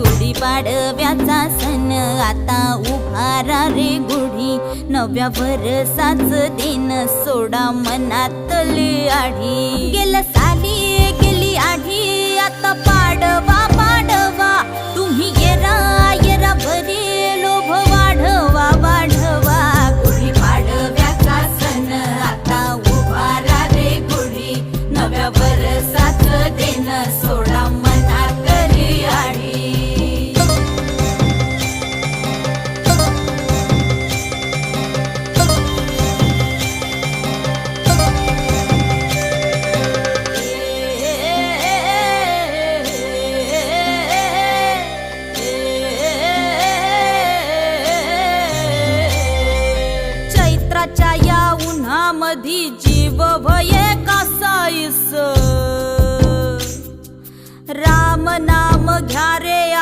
गुढीपाडव्याचा सण आता उभारा रे गुढी, नव्या वर्षाच दिन सोडा मनातली आढी। गेलं साली गेली आढी, आता पाडवा पाडवा, तुम्ही येरा येरा बरे लोभ वाढवा वाढवा। गुढीपाडव्याचा सण आता उभारा रे गुढी, नव्या वर्षाच दिन सोडा मनातली आढी। चैत्राच्या या उन्हामधी जीव भये कासाईस, राम नाम घ्या रे